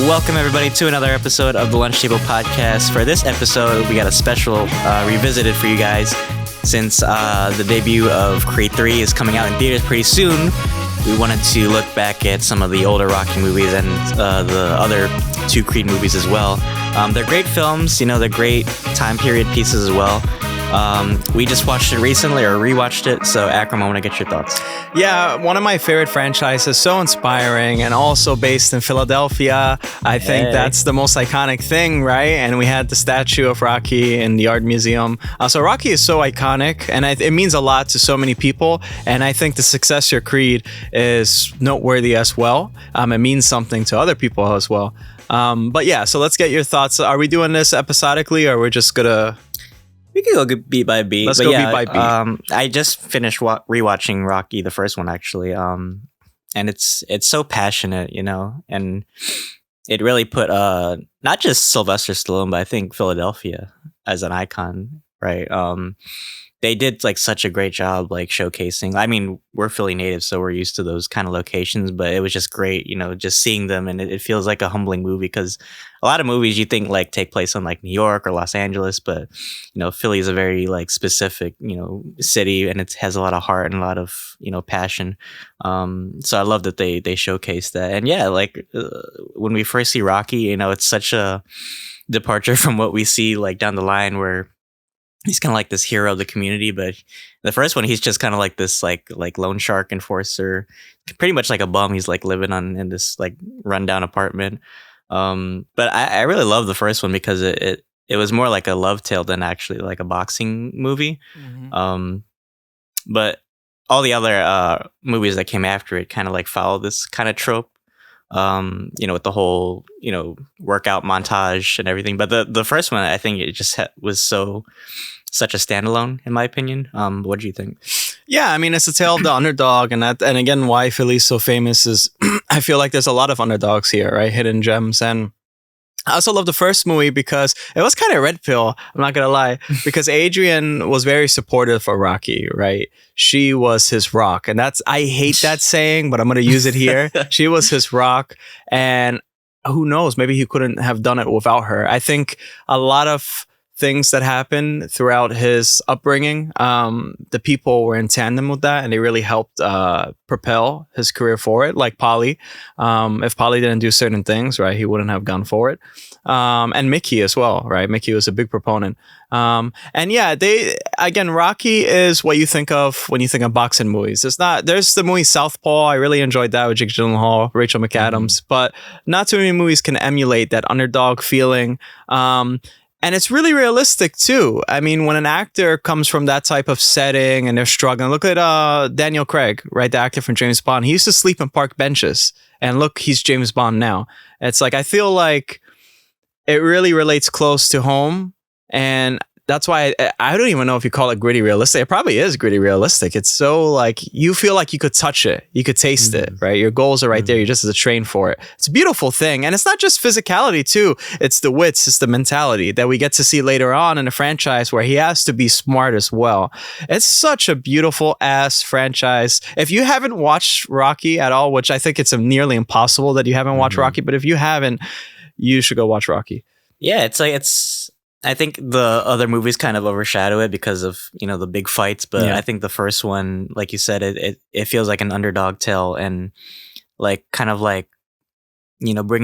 Welcome everybody to another episode of the Lunch Table Podcast. For this episode, we got a special revisited for you guys. Since the debut of Creed 3 is coming out in theaters pretty soon, we wanted to look back at some of the older Rocky movies and the other two Creed movies as well. They're great films, they're great time period pieces as well. We just watched it recently, or rewatched it, so Akram, I want to get your thoughts. Yeah, one of my favorite franchises, so inspiring, and also based in Philadelphia. I think that's the most iconic thing, right? And we had the statue of Rocky in the Art Museum. So Rocky is so iconic, and it means a lot to so many people, and I think the successor Creed is noteworthy as well. It means something to other people as well. But yeah, so let's get your thoughts. Are we doing this episodically, or we're just gonna... We can go beat by beat. Let's go beat by beat. I just finished rewatching Rocky, the first one, actually. And it's so passionate, and it really put not just Sylvester Stallone, but I think Philadelphia as an icon, right? They did such a great job showcasing. I mean, we're Philly natives, so we're used to those kind of locations, but it was just great, just seeing them, and it feels like a humbling movie, because a lot of movies you think take place in New York or Los Angeles, but Philly is a very specific city, and it has a lot of heart and a lot of passion. So I love that they showcase that. And yeah, when we first see Rocky, it's such a departure from what we see down the line, where he's kind of like this hero of the community, but the first one, he's just kind of this loan shark enforcer, pretty much like a bum. He's living in this rundown apartment. But I really love the first one because it was more like a love tale than actually a boxing movie. Mm-hmm. But all the other movies that came after it kind of follow this kind of trope. With the whole workout montage and everything. But the first one, I think it just was such a standalone, in my opinion. What do you think? Yeah, I mean, it's a tale of the underdog, and again, why Philly's so famous is I feel like there's a lot of underdogs here, right? Hidden gems. And I also love the first movie because it was kind of red pill, I'm not gonna lie, because Adrian was very supportive of Rocky, right? She was his rock, and I hate that saying, but I'm gonna use it here. She was his rock, and who knows, maybe he couldn't have done it without her. I think a lot of things that happened throughout his upbringing, the people were in tandem with that, and they really helped propel his career forward. Like Polly, if Polly didn't do certain things, right, he wouldn't have gone for it. And Mickey as well, right? Mickey was a big proponent. And yeah, Rocky is what you think of when you think of boxing movies. There's the movie Southpaw. I really enjoyed that with Jake Gyllenhaal, Rachel McAdams, but not too many movies can emulate that underdog feeling. And it's really realistic too. I mean, when an actor comes from that type of setting and they're struggling, look at Daniel Craig, right? The actor from James Bond. He used to sleep in park benches, and look, he's James Bond now. It's I feel like it really relates close to home, and that's why I don't even know if you call it gritty realistic. It probably is gritty realistic. It's so you feel like you could touch it. You could taste it, right? Your goals are right there. You just have to train for it. It's a beautiful thing. And it's not just physicality too. It's the wits. It's the mentality that we get to see later on in the franchise, where he has to be smart as well. It's such a beautiful ass franchise. If you haven't watched Rocky at all, which I think it's nearly impossible that you haven't watched Rocky, but if you haven't, you should go watch Rocky. Yeah, I think the other movies kind of overshadow it because of, the big fights. But yeah. I think the first one, like you said, it feels like an underdog tale, and bringing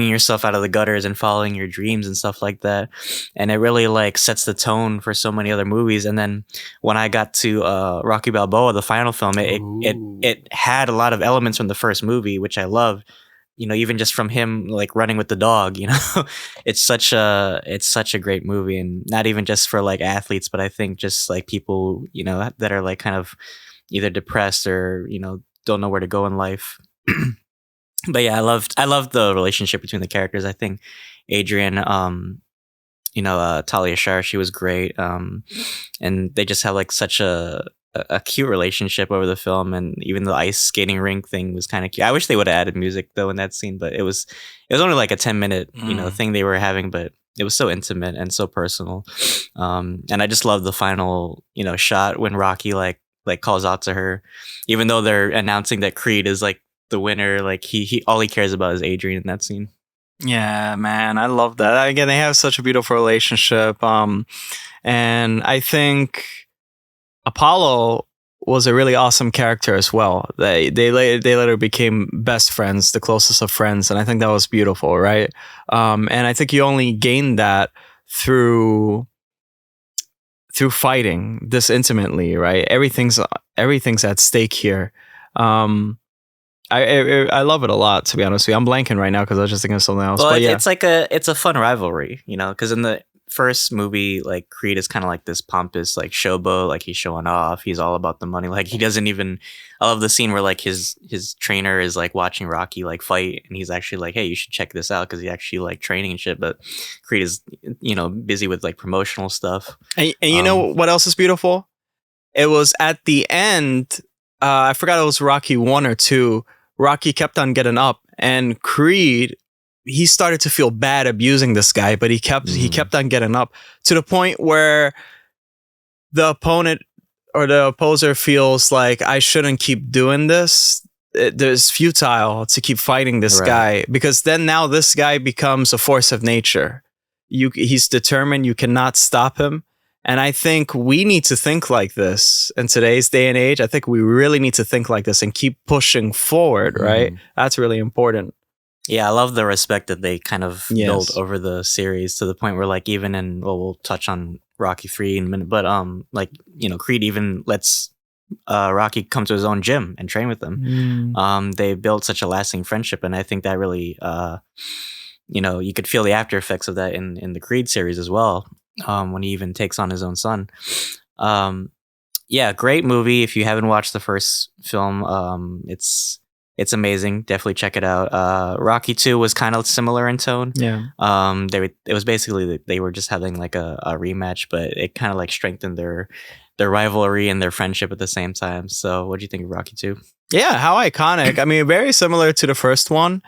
yourself out of the gutters and following your dreams and stuff like that. And it really sets the tone for so many other movies. And then when I got to Rocky Balboa, the final film, it had a lot of elements from the first movie, which I loved. Even just from him running with the dog, it's such a great movie, and not even just for athletes, but I think just people, that are kind of either depressed or, don't know where to go in life. But yeah, I loved the relationship between the characters. I think Adrian, Talia Shire, she was great. And they just have such a cute relationship over the film, and even the ice skating rink thing was kind of cute. I wish they would have added music though in that scene, but it was only a 10-minute thing they were having, but it was so intimate and so personal. And I just love the final shot when Rocky calls out to her, even though they're announcing that Creed is the winner. He all he cares about is Adrian in that scene. Yeah, man, I love that. Again, they have such a beautiful relationship. And I think Apollo was a really awesome character as well. They later became best friends, the closest of friends, and I think that was beautiful, right? And I think you only gained that through fighting this intimately, right? Everything's at stake here. I love it a lot, to be honest with you. I'm blanking right now because I was just thinking of something else. Well, but yeah, it's a fun rivalry, you know, because in the first movie, like Creed is kind of like this pompous, like showboat, like he's showing off. He's all about the money. Like he doesn't even. I love the scene where like his trainer is like watching Rocky like fight, and he's actually like, "Hey, you should check this out," because he actually like training and shit. But Creed is, you know, busy with like promotional stuff. and you know what else is beautiful? It was at the end. I forgot it was Rocky 1 or 2. Rocky kept on getting up, and Creed, he started to feel bad abusing this guy, but he kept on getting up to the point where the opponent or the opposer feels like, I shouldn't keep doing this. It's futile to keep fighting this guy, because then now this guy becomes a force of nature. He's determined. You cannot stop him. And I think we need to think like this in today's day and age. I think we really need to think like this and keep pushing forward, right? That's really important. Yeah, I love the respect that they kind of build over the series, to the point where like even in, well, we'll touch on Rocky 3 in a minute, but like, you know, Creed even lets Rocky come to his own gym and train with them. They built such a lasting friendship, and I think that really you know, you could feel the after effects of that in the Creed series as well. When he even takes on his own son. Yeah, great movie. If you haven't watched the first film, it's amazing. Definitely check it out. Rocky 2 was kind of similar in tone. Yeah. It was basically they were just having like a rematch, but it kind of like strengthened their rivalry and their friendship at the same time. So, what do you think of Rocky 2? Yeah, how iconic. I mean, very similar to the first one.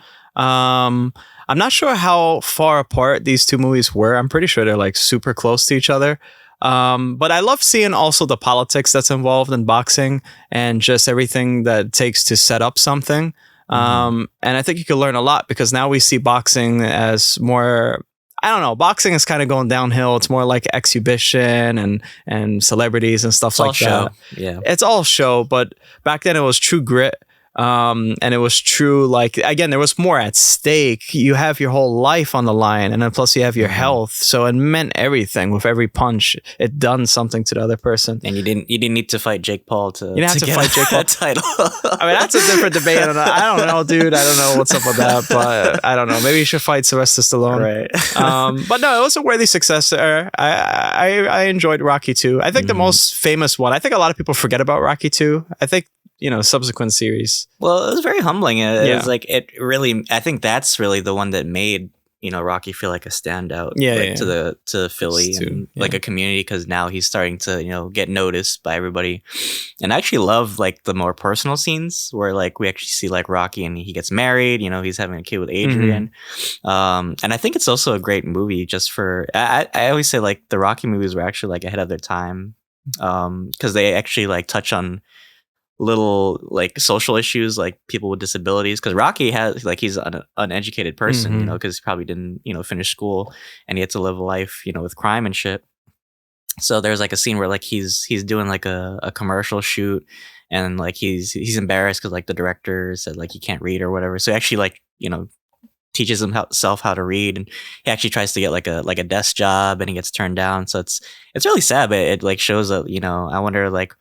I'm not sure how far apart these two movies were. I'm pretty sure they're like super close to each other. But I love seeing also the politics that's involved in boxing and just everything that it takes to set up something. And I think you can learn a lot, because now we see boxing as more, I don't know, boxing is kind of going downhill. It's more like exhibition and celebrities and stuff like that. Yeah. It's all show, but back then it was true grit. And it was true, like, again, there was more at stake. You have your whole life on the line, and then plus you have your health. So it meant everything. With every punch, it done something to the other person. And you didn't need to fight Jake Paul to you didn't have to fight Jake Paul title. I mean, that's a different debate. I don't know, dude. I don't know what's up with that, but I don't know. Maybe you should fight Sylvester Stallone. Right. But no, it was a worthy successor. I enjoyed Rocky 2. I think the most famous one. I think a lot of people forget about Rocky 2. I think, you know, subsequent series. Well, it was very humbling. It was like, it really, I think that's really the one that made, you know, Rocky feel like a standout to Philly and like a community, because now he's starting to, you know, get noticed by everybody. And I actually love like the more personal scenes where like we actually see like Rocky and he gets married, you know, he's having a kid with Adrian. And I think it's also a great movie just for, I always say like the Rocky movies were actually like ahead of their time, because they actually like touch on little like social issues, like people with disabilities, because Rocky has like, he's an uneducated person, you know, because he probably didn't, you know, finish school, and he had to live a life, you know, with crime and shit. So there's like a scene where like he's doing like a commercial shoot, and like he's embarrassed because like the director said like he can't read or whatever, so he actually like, you know, teaches himself how to read, and he actually tries to get like a desk job, and he gets turned down. So it's really sad, but it like shows that, you know, I wonder like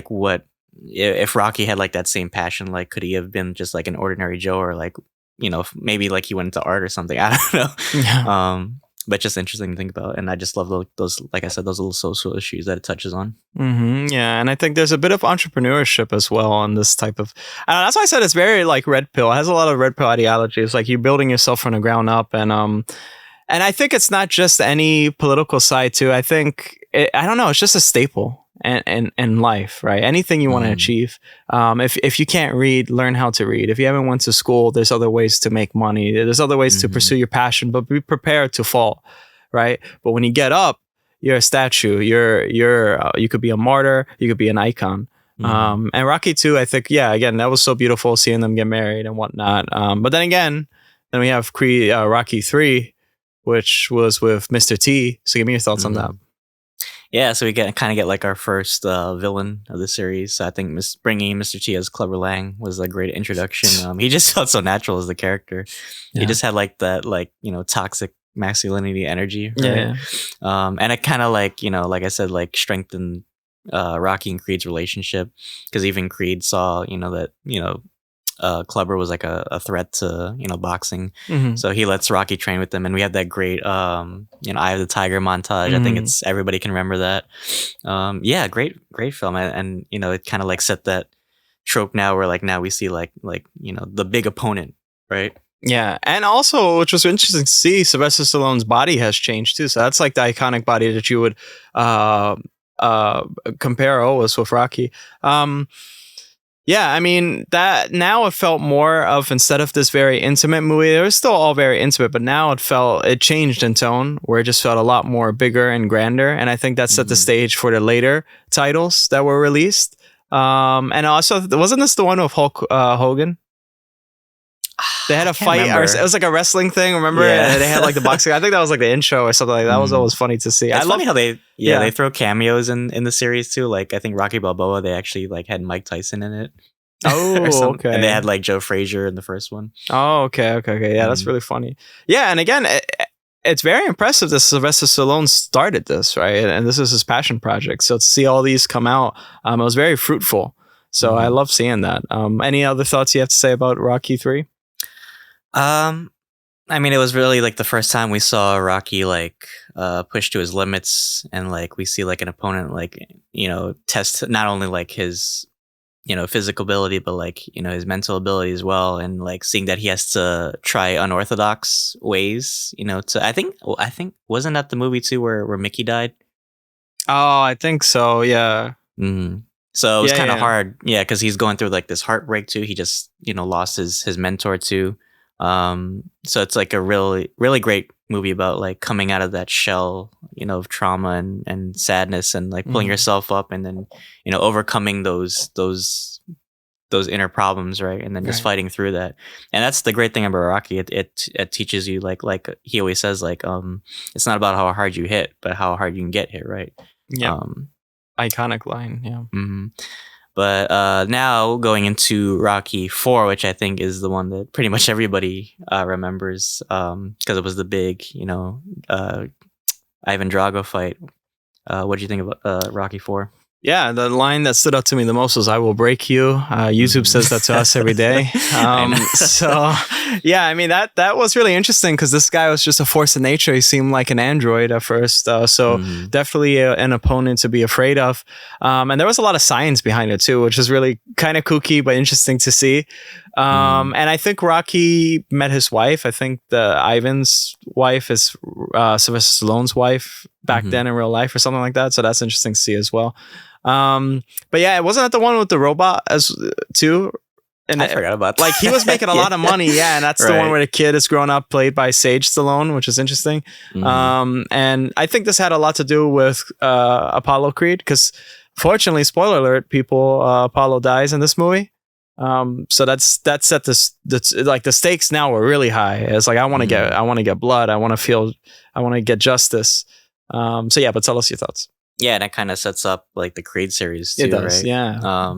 what if Rocky had like that same passion, like could he have been just like an ordinary Joe, or like, you know, maybe like he went into art or something. I don't know. Yeah. But just interesting to think about. And I just love those, like I said, those little social issues that it touches on. Yeah, and I think there's a bit of entrepreneurship as well on this type of. That's why I said it's very like red pill. It has a lot of red pill ideology. It's like you're building yourself from the ground up, and I think it's not just any political side too. I think I don't know. It's just a staple. And life, right? Anything you want to achieve. If you can't read, learn how to read. If you haven't went to school, there's other ways to make money. There's other ways to pursue your passion, but be prepared to fall, right? But when you get up, you're a statue. You could be a martyr. You could be an icon. And Rocky 2, I think, yeah, again, that was so beautiful seeing them get married and whatnot. But then again, Then we have Rocky 3, which was with Mr. T. So give me your thoughts on that. Yeah, so we kind of get like our first villain of the series. So I think bringing Mr. T as Clubber Lang was a great introduction. He just felt so natural as the character. Yeah. He just had like that, like, you know, toxic masculinity energy. Right? Yeah. And it kind of like, you know, like I said, like strengthened Rocky and Creed's relationship, because even Creed saw, you know, that, you know, Clubber was like a threat to, you know, boxing. So he lets Rocky train with them, and we have that great you know, Eye of the Tiger montage. I think it's everybody can remember that. Yeah, great film. And you know, it kind of like set that trope now where like now we see like you know, the big opponent, right? Yeah, and also, which was interesting to see, Sylvester Stallone's body has changed too. So that's like the iconic body that you would compare always with Rocky. Yeah, I mean, that now it felt more of, instead of this very intimate movie, it was still all very intimate, but now it changed in tone, where it just felt a lot more bigger and grander. And I think that set the stage for the later titles that were released. And also, wasn't this the one with Hulk Hogan? They had a fight, or it was like a wrestling thing, remember? Yeah. And they had like the boxing. I think that was like the intro or something like that. That was always funny to see. It's funny how they throw cameos in the series too. Like I think Rocky Balboa, they actually like had Mike Tyson in it. Oh, okay. And they had like Joe Frazier in the first one. Oh, okay. Yeah, that's really funny. Yeah, and again, it's very impressive that Sylvester Stallone started this, right? And this is his passion project. So to see all these come out, it was very fruitful. So I love seeing that. Any other thoughts you have to say about Rocky 3? I mean, it was really like the first time we saw Rocky like push to his limits, and like we see like an opponent like, you know, test not only like his, you know, physical ability, but like, you know, his mental ability as well, and like seeing that he has to try unorthodox ways, you know, to I think wasn't that the movie too where Mickey died? Oh, I think so. Yeah. So it was kind of hard, because he's going through like this heartbreak too. He just, you know, lost his mentor too. So it's like a really, really great movie about like coming out of that shell, you know, of trauma and sadness, and like pulling yourself up, and then, you know, overcoming those inner problems, right? And then just fighting through that. And that's the great thing about Rocky. It teaches you like he always says, like, it's not about how hard you hit, but how hard you can get hit, right? Yeah. Iconic line. Yeah. But now going into Rocky 4, which I think is the one that pretty much everybody remembers, because it was the big, you know, Ivan Drago fight. What do you think about Rocky 4? Yeah, the line that stood out to me the most was "I will break you." YouTube says that to us every day. So, yeah, I mean that was really interesting, because this guy was just a force of nature. He seemed like an android at first, so definitely an opponent to be afraid of. And there was a lot of science behind it too, which is really kind of kooky but interesting to see. And I think Rocky met his wife. I think Ivan's wife is Sylvester Stallone's wife back then in real life, or something like that. So that's interesting to see as well. But yeah, wasn't that the one with the robot as too? And I forgot about that. Like he was making a lot of money, and that's the one where the kid is grown up, played by Sage Stallone, which is interesting. And I think this had a lot to do with Apollo Creed, because fortunately, spoiler alert, Apollo dies in this movie. So that set this like the stakes now were really high. It's like I want to get blood, I want to get justice. So yeah, but tell us your thoughts. Yeah, and it kind of sets up like the Creed series too, it does, right? Yeah.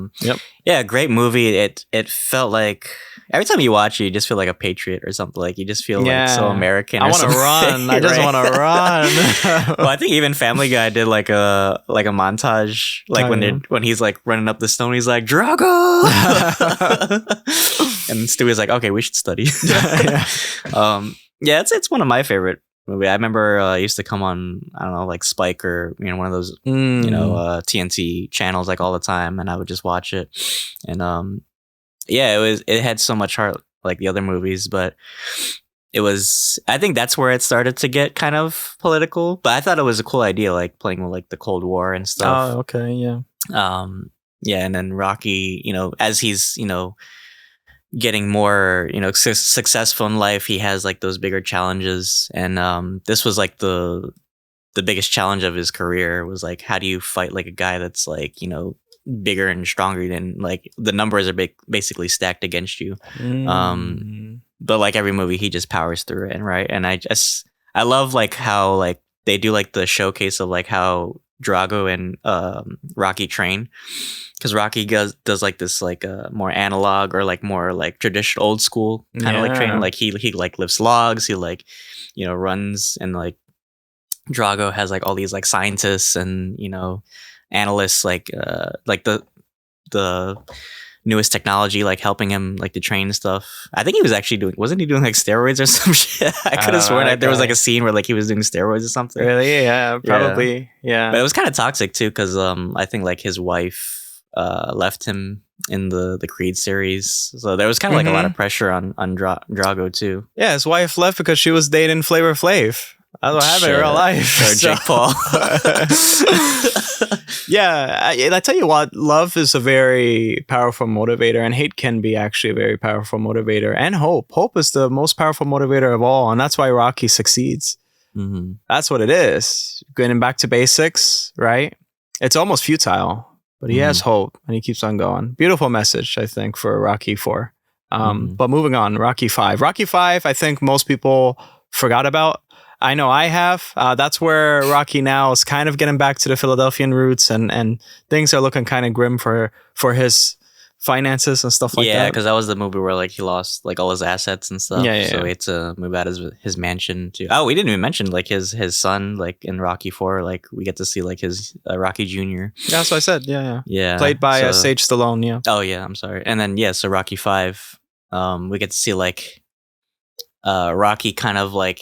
Yeah, great movie. It felt like every time you watch it, you just feel like a patriot or something. Like you just feel like so American. I want to run. I just want to run. Well, I think even Family Guy did like a montage, like when he's like running up the stone, he's like Drago, and Stewie's like, okay, we should study. Yeah, it's one of my favorite movie. I remember I used to come on, I don't know, like Spike or, you know, one of those, you know, TNT channels like all the time, and I would just watch it. And yeah, it had so much heart like the other movies, but I think that's where it started to get kind of political. But I thought it was a cool idea, like playing with like the Cold War and stuff. Oh, okay, yeah. Yeah, and then Rocky, you know, as he's, you know, getting more, you know, successful in life, he has like those bigger challenges, and this was like the biggest challenge of his career was like, how do you fight like a guy that's like, you know, bigger and stronger than, like, the numbers are basically stacked against you. but like every movie, he just powers through it, right? And I love like how like they do like the showcase of like how Drago and Rocky train, because Rocky does like this like more analog or like more like traditional old school kind of like training. Like he like lifts logs, he like runs, and like Drago has like all these like scientists and analysts like the newest technology like helping him like to train stuff. I think he was actually wasn't he doing like steroids or some shit? I could have sworn that there was like a scene where like he was doing steroids or something. Really? Yeah, probably. Yeah. But it was kind of toxic too, because I think like his wife left him in the Creed series, so there was kind of like a lot of pressure on Drago too. Yeah, his wife left because she was dating Flavor Flav. That's what happened in real life. Or Jake Paul. Yeah, I tell you what, love is a very powerful motivator, and hate can be actually a very powerful motivator. And hope. Hope is the most powerful motivator of all, and that's why Rocky succeeds. Mm-hmm. That's what it is. Getting back to basics, right? It's almost futile, but he has hope, and he keeps on going. Beautiful message, I think, for Rocky 4. But moving on, Rocky 5. Rocky 5, I think most people forgot about. I know I have. That's where Rocky now is kind of getting back to the Philadelphian roots, and things are looking kind of grim for his finances and stuff like that. Yeah, because that was the movie where like he lost like all his assets and stuff. Yeah. So he had to move out of his mansion to. Oh, we didn't even mention like his son like in Rocky 4. Like we get to see like his Rocky Jr. Yeah, that's what I said. Yeah. Played by Sage Stallone. Yeah. Oh yeah, I'm sorry. And then so Rocky 5, we get to see like Rocky kind of like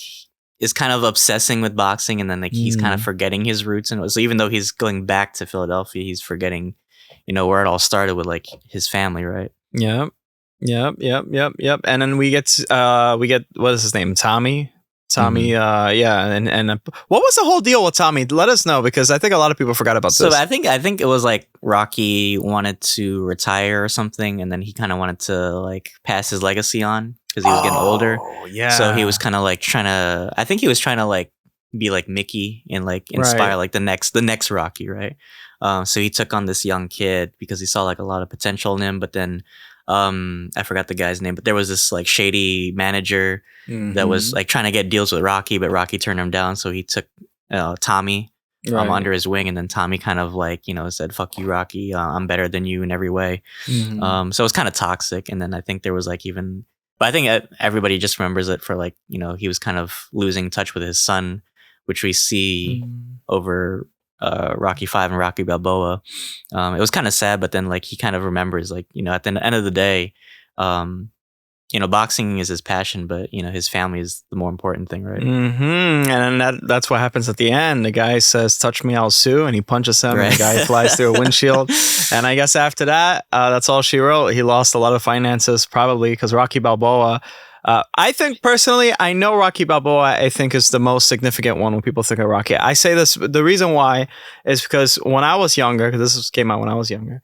is kind of obsessing with boxing, and then like he's kind of forgetting his roots, and so even though he's going back to Philadelphia, he's forgetting where it all started with like his family, right? Yep. And then we get what is his name, Tommy, and what was the whole deal with Tommy? Let us know, because I think a lot of people forgot about this. So I think it was like Rocky wanted to retire or something, and then he kind of wanted to like pass his legacy on, because he was getting older. Yeah. So he was kind of like trying to like be like Mickey and like inspire like the next Rocky, right? So he took on this young kid because he saw like a lot of potential in him. But then I forgot the guy's name, but there was this like shady manager that was like trying to get deals with Rocky, but Rocky turned him down. So he took Tommy under his wing, and then Tommy kind of like said, "Fuck you, Rocky. I'm better than you in every way." So it was kind of toxic. And then I think there was like but I think everybody just remembers it for like, he was kind of losing touch with his son, which we see over Rocky 5 and Rocky Balboa. It was kind of sad, but then like he kind of remembers like, at the end of the day, boxing is his passion, but his family is the more important thing, right? And then that's what happens at the end. The guy says, "Touch me, I'll sue," and he punches him, and the guy flies through a windshield. And I guess after that, that's all she wrote. He lost a lot of finances, probably because Rocky Balboa. I think personally, I know Rocky Balboa, I think, is the most significant one when people think of Rocky. I say this, the reason why is because when I was younger, because came out when I was younger,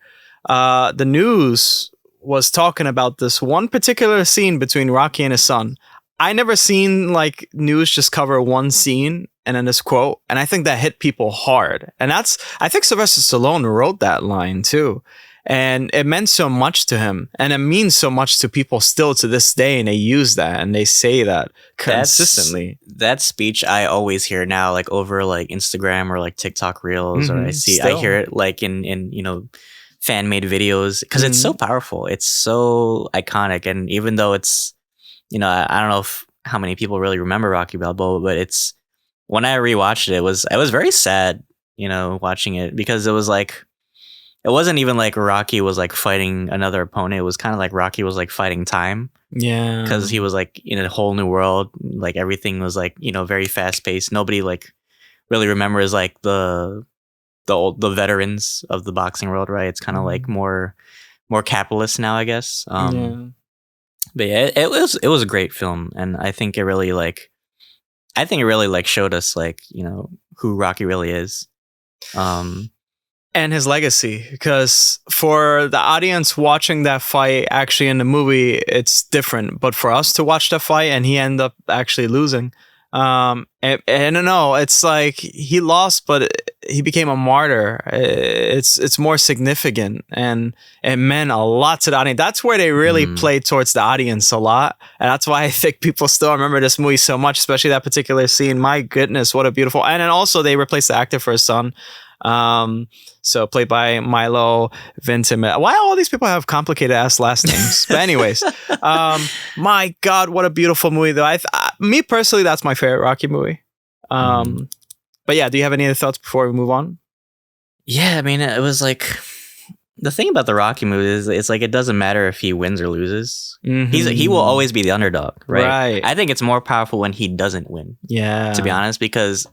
the news was talking about this one particular scene between Rocky and his son. I never seen like news just cover one scene and then this quote, and I think that hit people hard. And I think Sylvester Stallone wrote that line too. And it meant so much to him, and it means so much to people still to this day, and they use that and they say that consistently. That speech I always hear now, like over like Instagram or like TikTok reels, or I hear it like in fan made videos, because it's so powerful, it's so iconic. And even though it's I don't know how many people really remember Rocky Balboa, but it's when I rewatched it, it was very sad, watching it, because it was like. It wasn't even like Rocky was like fighting another opponent. It was kind of like Rocky was like fighting time. Yeah. Because he was like in a whole new world. Like everything was like, very fast paced. Nobody like really remembers like the veterans of the boxing world, right? It's kind of like more capitalist now, I guess. But yeah, it was a great film. And I think it really showed us like, who Rocky really is. And his legacy, because for the audience watching that fight actually in the movie, it's different. But for us to watch that fight and he ended up actually losing, and I don't know, it's like he lost, but he became a martyr, it's more significant, and it meant a lot to the audience. That's where they really played towards the audience a lot, and that's why I think people still remember this movie so much, especially that particular scene. My goodness, what a beautiful! And then also they replaced the actor for his son. So played by Milo Ventimiglia. Why all these people have complicated ass last names? But anyways, my God, what a beautiful movie though. Me personally, that's my favorite Rocky movie. But yeah, do you have any other thoughts before we move on? Yeah, I mean, it was like the thing about the Rocky movie is it's like it doesn't matter if he wins or loses. He will always be the underdog, right? I think it's more powerful when he doesn't win. Yeah, to be honest, because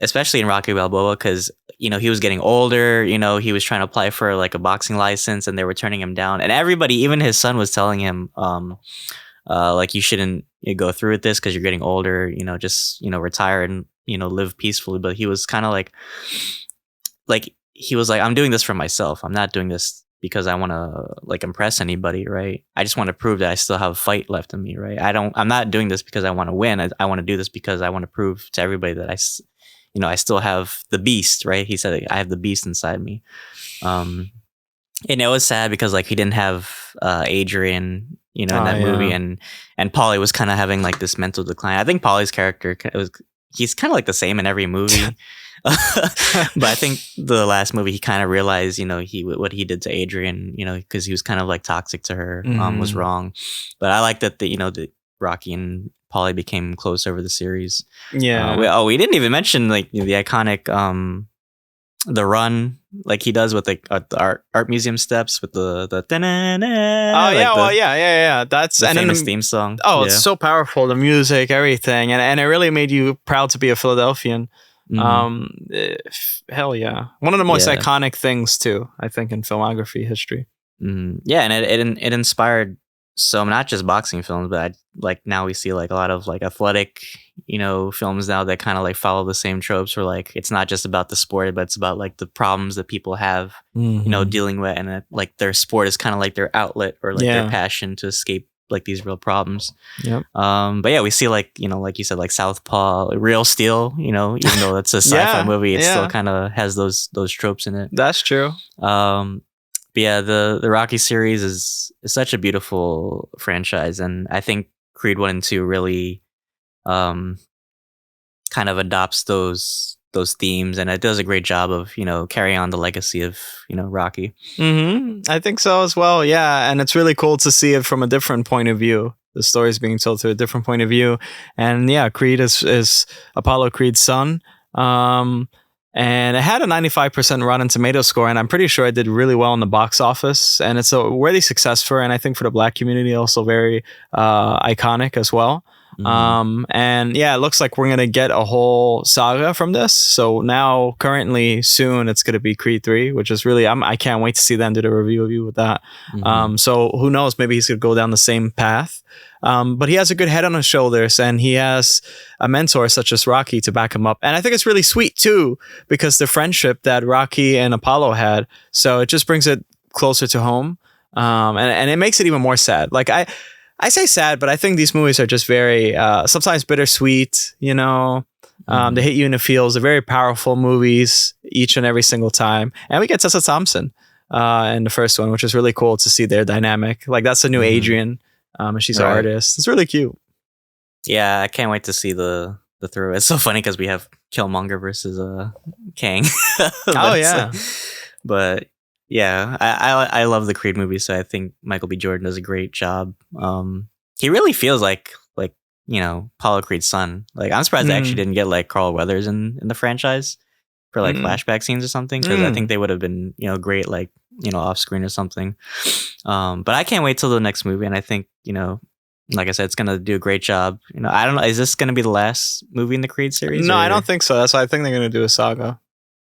especially in Rocky Balboa, because he was getting older. He was trying to apply for like a boxing license, and they were turning him down. And everybody, even his son, was telling him, like you shouldn't go through with this because you're getting older. Just retire and live peacefully. But he was kind of like he was like, I'm doing this for myself. I'm not doing this because I want to like impress anybody, right? I just want to prove that I still have a fight left in me, right? I'm not doing this because I want to win. I want to do this because I want to prove to everybody that I still have the beast, right? He said, I have the beast inside me. And it was sad because like he didn't have Adrian, in that movie, and Paulie was kind of having like this mental decline. I think Paulie's character he's kind of like the same in every movie. But I think the last movie he kind of realized, what he did to Adrian, because he was kind of like toxic to her, was wrong. But I like that the Rocky and Paulie became close over the series. Yeah. We didn't even mention like the iconic the run like he does with like the art museum steps with the that's the famous theme song. It's so powerful, the music, everything, and it really made you proud to be a Philadelphian. Hell yeah, one of the most iconic things too, I think, in filmography history. And it inspired not just boxing films, but now we see like a lot of like athletic films now that kind of like follow the same tropes, where like it's not just about the sport, but it's about like the problems that people have dealing with, and like their sport is kind of like their outlet or like their passion to escape like these real problems. But yeah, we see like like you said, like Southpaw, Real Steel, even though it's a sci-fi movie, it still kind of has those tropes in it. That's true. But yeah, the Rocky series is such a beautiful franchise, and I think Creed 1 and 2 really kind of adopts those themes, and it does a great job of carrying on the legacy of Rocky. I think so as well. Yeah, and it's really cool to see it from a different point of view. The story is being told through a different point of view, and yeah, Creed is Apollo Creed's son. And it had a 95% Rotten Tomatoes score, and I'm pretty sure it did really well in the box office. And it's a worthy success for, and I think for the Black community, also very iconic as well. And yeah, it looks like we're gonna get a whole saga from this. So now, currently, soon it's gonna be Creed 3, which is really I can't wait to see them do the review with that. So who knows? Maybe he's gonna go down the same path. But he has a good head on his shoulders, and he has a mentor such as Rocky to back him up. And I think it's really sweet too, because the friendship that Rocky and Apollo had. So it just brings it closer to home, and it makes it even more sad. Like I say sad, but I think these movies are just very sometimes bittersweet. They hit you in the feels. They're very powerful movies each and every single time. And we get Tessa Thompson in the first one, which is really cool to see their dynamic. Like that's a new Adrian. And she's an artist. It's really cute. Yeah, I can't wait to see the through. It's so funny because we have Killmonger versus Kang. But yeah, I love the Creed movie, so I think Michael B. Jordan does a great job. He really feels like Apollo Creed's son. Like I'm surprised they actually didn't get like Carl Weathers in the franchise for like flashback scenes or something, because I think they would have been great like off screen or something. But I can't wait till the next movie, and I think like I said, it's gonna do a great job. I don't know, is this gonna be the last movie in the Creed series? No, I don't think so. That's why I think they're gonna do a saga.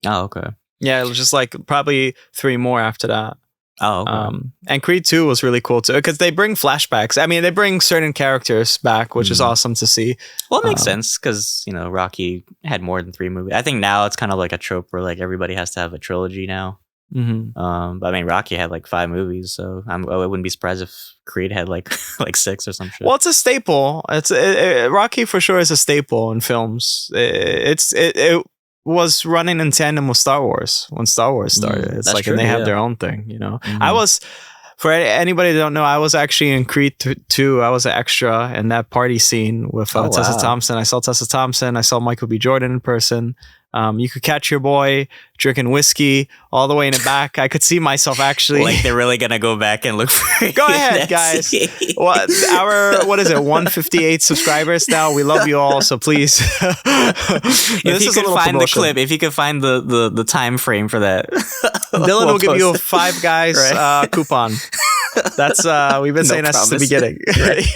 Oh, okay. Yeah, it was just like probably 3 more after that. Oh, okay. And Creed 2 was really cool too, because they bring flashbacks. I mean, they bring certain characters back, which is awesome to see. Well, it makes sense because Rocky had more than 3 movies. I think now it's kind of like a trope where like everybody has to have a trilogy now. But I mean, Rocky had like 5 movies, so I wouldn't be surprised if Creed had like 6 or some shit. Well, it's a staple. Rocky for sure is a staple in films. was running in tandem with Star Wars when Star Wars started. It's that's like, true, and they have yeah. their own thing, you know. I was, for anybody that don't know, I was actually in Creed 2. I was an extra in that party scene with Tessa wow. Thompson. I saw Tessa Thompson. I saw Michael B. Jordan in person. You could catch your boy drinking whiskey all the way in the back. I could see myself actually. Like they're really gonna go back and look for Go ahead, guys. What 158 subscribers now. We love you all, so please. If you could find the clip, if you could find the time frame for that, Dylan will give you a post it. Five Guys coupon. That's we've been saying that since the beginning.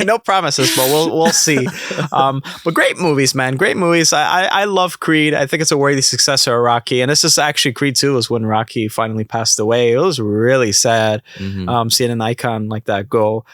No promises, but we'll see. But great movies, man. Great movies. I love Creed. I think it's a worthy successor of Rocky. And this is actually Creed 2 was when Rocky finally passed away. It was really sad seeing an icon like that go.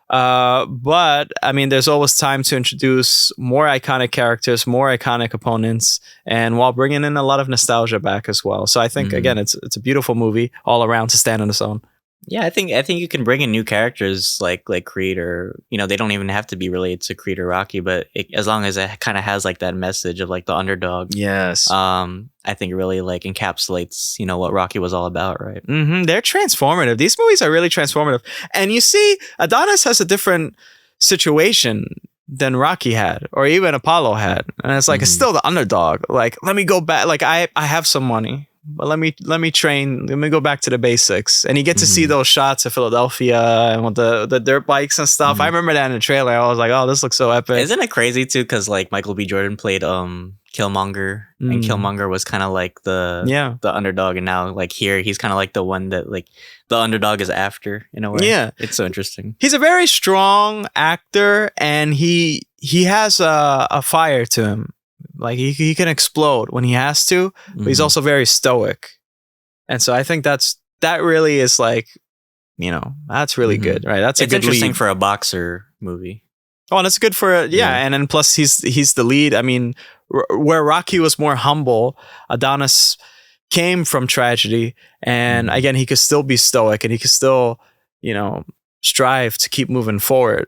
But I mean, there's always time to introduce more iconic characters, more iconic opponents, and while bringing in a lot of nostalgia back as well. So I think again, it's a beautiful movie all around to stand on its own. Yeah, I think you can bring in new characters like Creed, or they don't even have to be related to Creed or Rocky, but as long as it kind of has like that message of like the underdog. Yes. I think it really like encapsulates what Rocky was all about, right? They're transformative. These movies are really transformative, and you see, Adonis has a different situation than Rocky had, or even Apollo had, and it's like it's still the underdog. Like, let me go back. Like I have some money. But let me train. Let me go back to the basics. And you get to see those shots of Philadelphia and with the dirt bikes and stuff. I remember that in the trailer. I was like, oh, this looks so epic. Isn't it crazy too? Because like Michael B. Jordan played Killmonger, and Killmonger was kind of like the underdog, and now like here he's kind of like the one that like the underdog is after in a way. Yeah, it's so interesting. He's a very strong actor, and he has a fire to him. Like he can explode when he has to, but he's also very stoic. And so I think that really is like, that's really good, right? It's a good interesting lead for a boxer movie. Oh, and it's good for and then plus he's the lead. I mean, where Rocky was more humble, Adonis came from tragedy, and again he could still be stoic, and he could still strive to keep moving forward.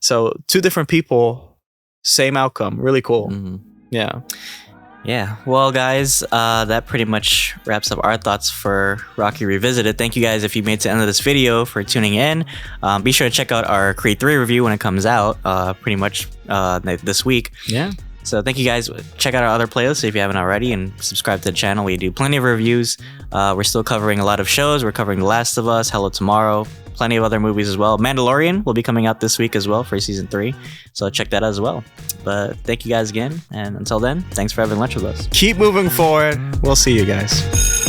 So 2 different people, same outcome. Really cool. Yeah. Well, guys, that pretty much wraps up our thoughts for Rocky Revisited. Thank you guys if you made it to the end of this video for tuning in. Be sure to check out our Creed 3 review when it comes out pretty much this week. Yeah. So thank you guys. Check out our other playlists if you haven't already, and subscribe to the channel. We do plenty of reviews. We're still covering a lot of shows. We're covering The Last of Us, Hello Tomorrow, plenty of other movies as well. Mandalorian will be coming out this week as well for season 3. So check that out as well. But thank you guys again. And until then, thanks for having lunch with us. Keep moving forward. We'll see you guys.